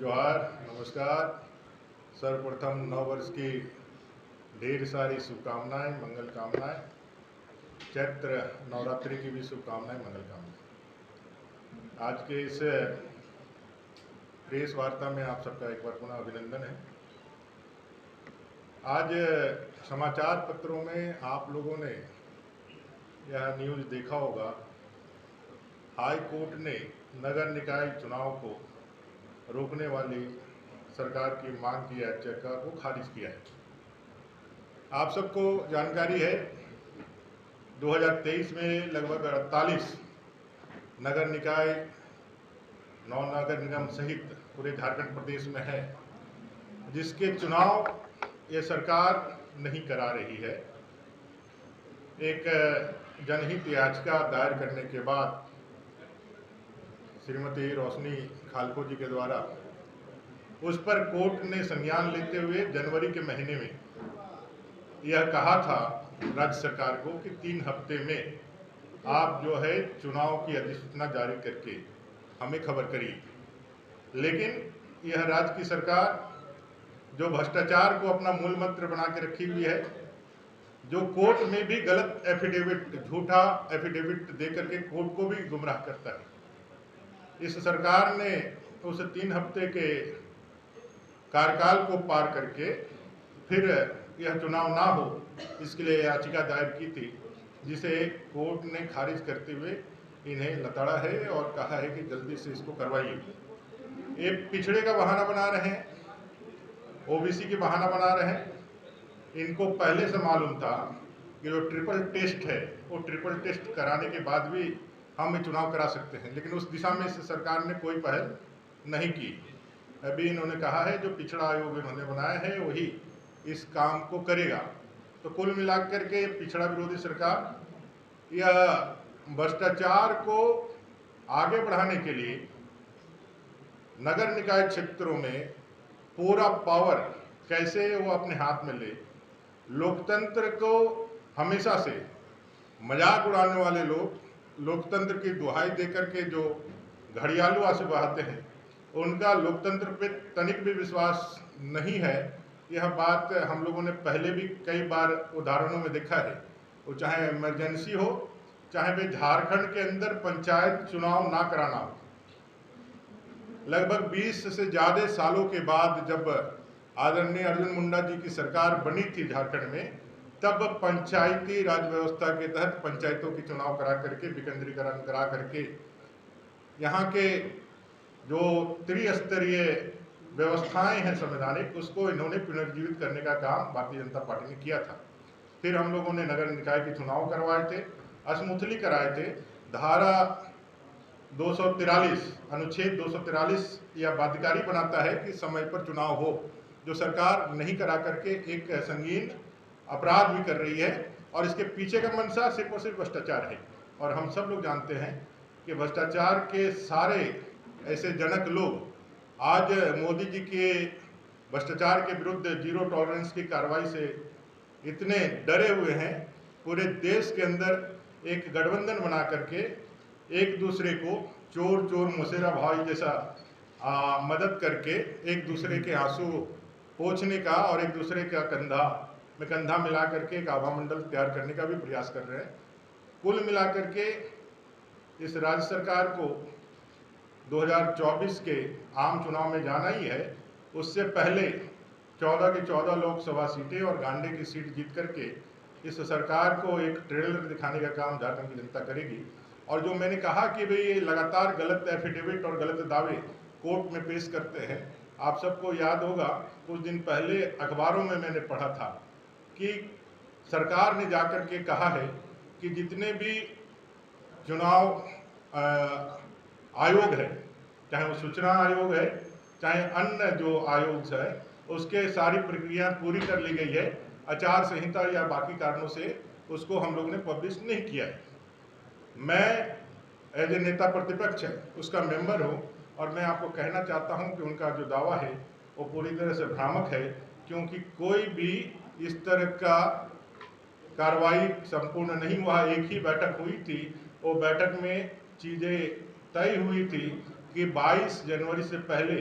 जोहार, नमस्कार। सर्वप्रथम नव वर्ष की ढेर सारी शुभकामनाएं, मंगल कामनाएं। चैत्र नवरात्रि की भी शुभकामनाएं, मंगल कामनाएं। आज के इस प्रेस वार्ता में आप सबका एक बार पुनः अभिनंदन है। आज समाचार पत्रों में आप लोगों ने यह न्यूज़ देखा होगा, हाई कोर्ट ने नगर निकाय चुनाव को रोकने वाली सरकार की मांग की याचिका को खारिज किया है। आप सबको जानकारी है 2023 में लगभग 48 नगर निकाय, 9 नगर निगम सहित पूरे झारखंड प्रदेश में है, जिसके चुनाव ये सरकार नहीं करा रही है। एक जनहित याचिका दायर करने के बाद श्रीमती रोशनी खालको जी के द्वारा उस पर कोर्ट ने संज्ञान लेते हुए जनवरी के महीने में यह कहा था राज्य सरकार को कि 3 हफ्ते में आप जो है चुनाव की अधिसूचना जारी करके हमें खबर करिए। लेकिन यह राज्य की सरकार जो भ्रष्टाचार को अपना मूल मंत्र बना के रखी हुई है, जो कोर्ट में भी गलत एफिडेविट, झूठा एफिडेविट दे करके कोर्ट को भी गुमराह करता है, इस सरकार ने उस 3 हफ्ते के कार्यकाल को पार करके फिर यह चुनाव ना हो इसके लिए याचिका दायर की थी, जिसे कोर्ट ने खारिज करते हुए इन्हें लताड़ा है और कहा है कि जल्दी से इसको करवाइए। ये पिछड़े का बहाना बना रहे हैं, ओबीसी की बहाना बना रहे हैं। इनको पहले से मालूम था कि जो ट्रिपल टेस्ट है वो ट्रिपल टेस्ट कराने के बाद भी हम चुनाव करा सकते हैं, लेकिन उस दिशा में इस सरकार ने कोई पहल नहीं की। अभी इन्होंने कहा है जो पिछड़ा आयोग इन्होंने बनाया है वही इस काम को करेगा। तो कुल मिलाकर के पिछड़ा विरोधी सरकार यह भ्रष्टाचार को आगे बढ़ाने के लिए नगर निकाय क्षेत्रों में पूरा पावर कैसे वो अपने हाथ में ले, लोकतंत्र को हमेशा से मजाक उड़ाने वाले लोग, लोकतंत्र की दुहाई देकर के जो घड़ियालू आंसू बहाते हैं, उनका लोकतंत्र पे तनिक भी विश्वास नहीं है। यह बात हम लोगों ने पहले भी कई बार उदाहरणों में देखा है, वो चाहे इमरजेंसी हो, चाहे वे झारखंड के अंदर पंचायत चुनाव ना कराना हो। लगभग 20 से ज़्यादा सालों के बाद जब आदरणीय अर्जुन मुंडा जी की सरकार बनी थी झारखंड में, तब पंचायती राज व्यवस्था के तहत पंचायतों की चुनाव करा करके, विकेंद्रीकरण करा करके यहाँ के जो त्रिस्तरीय व्यवस्थाएं हैं संवैधानिक, उसको इन्होंने पुनर्जीवित करने का काम भारतीय जनता पार्टी ने किया था। फिर हम लोगों ने नगर निकाय के चुनाव करवाए थे, स्मूथली कराए थे। धारा 243, अनुच्छेद 243 यह बाध्यकारी बनाता है कि समय पर चुनाव हो, जो सरकार नहीं करा करके एक संगीन अपराध भी कर रही है, और इसके पीछे का मंशा सिर्फ और सिर्फ भ्रष्टाचार है। और हम सब लोग जानते हैं कि भ्रष्टाचार के सारे ऐसे जनक लोग आज मोदी जी के भ्रष्टाचार के विरुद्ध जीरो टॉलरेंस की कार्रवाई से इतने डरे हुए हैं, पूरे देश के अंदर एक गठबंधन बना करके एक दूसरे को चोर चोर मुसेरा भाई जैसा मदद करके एक दूसरे के आंसू पोंछने का और एक दूसरे का कंधा में कंधा मिला करके एक आभा मंडल तैयार करने का भी प्रयास कर रहे हैं। कुल मिलाकर के इस राज्य सरकार को 2024 के आम चुनाव में जाना ही है। उससे पहले 14 की 14 लोकसभा सीटें और गांडे की सीट जीत करके इस सरकार को एक ट्रेलर दिखाने का काम झारखंड की जनता करेगी। और जो मैंने कहा कि भाई ये लगातार गलत एफिडेविट और गलत दावे कोर्ट में पेश करते हैं, आप सबको याद होगा कुछ दिन पहले अखबारों में मैंने पढ़ा था कि सरकार ने जाकर के कहा है कि जितने भी चुनाव आयोग है, चाहे वो सूचना आयोग है, चाहे अन्य जो आयोग है, उसके सारी प्रक्रिया पूरी कर ली गई है। आचार संहिता या बाकी कारणों से उसको हम लोग ने पब्लिश नहीं किया है। मैं एज ए नेता प्रतिपक्ष है उसका मेंबर हूँ, और मैं आपको कहना चाहता हूँ कि उनका जो दावा है वो पूरी तरह से भ्रामक है, क्योंकि कोई भी इस तरह का कार्रवाई संपूर्ण नहीं हुआ। एक ही बैठक हुई थी, वो बैठक में चीज़ें तय हुई थी कि 22 जनवरी से पहले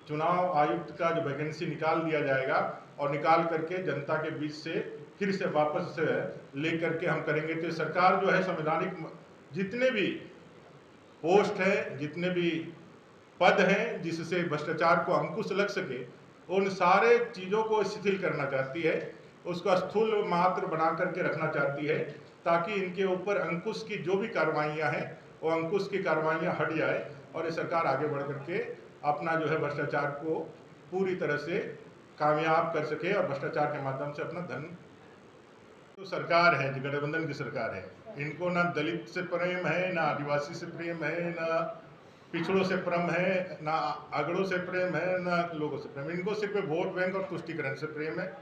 चुनाव आयुक्त का जो वैकेंसी निकाल दिया जाएगा और निकाल करके जनता के बीच से फिर से वापस लेकर के हम करेंगे। तो सरकार जो है संवैधानिक जितने भी पोस्ट है, जितने भी पद हैं जिससे भ्रष्टाचार को अंकुश लग सके, उन सारे चीज़ों को शिथिल करना चाहती है, उसको स्थूल मात्र बना करके रखना चाहती है, ताकि इनके ऊपर अंकुश की जो भी कार्रवाइयाँ हैं वो अंकुश की कार्रवाइयाँ हट जाए और ये सरकार आगे बढ़ करके अपना जो है भ्रष्टाचार को पूरी तरह से कामयाब कर सके और भ्रष्टाचार के माध्यम से अपना धन। तो सरकार है जो गठबंधन की सरकार है, इनको ना दलित से प्रेम है, ना आदिवासी से प्रेम है, ना पिछड़ों से प्रेम है, ना अगड़ों से प्रेम है, ना लोगों से प्रेम। इनको सिर्फ वोट बैंक और तुष्टिकरण से प्रेम है।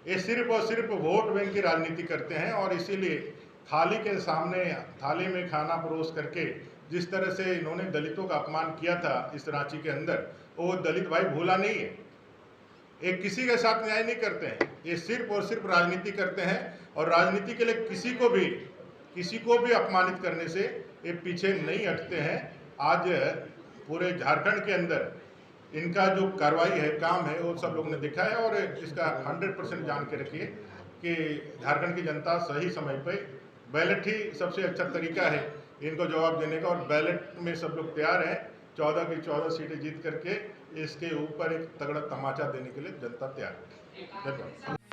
ये सिर्फ और सिर्फ वोट बैंक की राजनीति करते हैं और इसीलिए थाली के सामने थाली में खाना परोस करके जिस तरह से इन्होंने दलितों का अपमान किया था इस रांची के अंदर, वो दलित भाई भूला नहीं है। ये किसी के साथ न्याय नहीं करते हैं, ये सिर्फ और सिर्फ राजनीति करते हैं और राजनीति के लिए किसी को भी अपमानित करने से ये पीछे नहीं हटते हैं। आज पूरे झारखंड के अंदर इनका जो कार्रवाई है, काम है, वो सब लोगों ने देखा है और इसका 100% जान के रखिए कि झारखंड की जनता सही समय पे बैलेट ही सबसे अच्छा तरीका है इनको जवाब देने का और बैलेट में सब लोग तैयार हैं। 14 की 14 सीटें जीत करके इसके ऊपर एक तगड़ा तमाचा देने के लिए जनता तैयार है। धन्यवाद।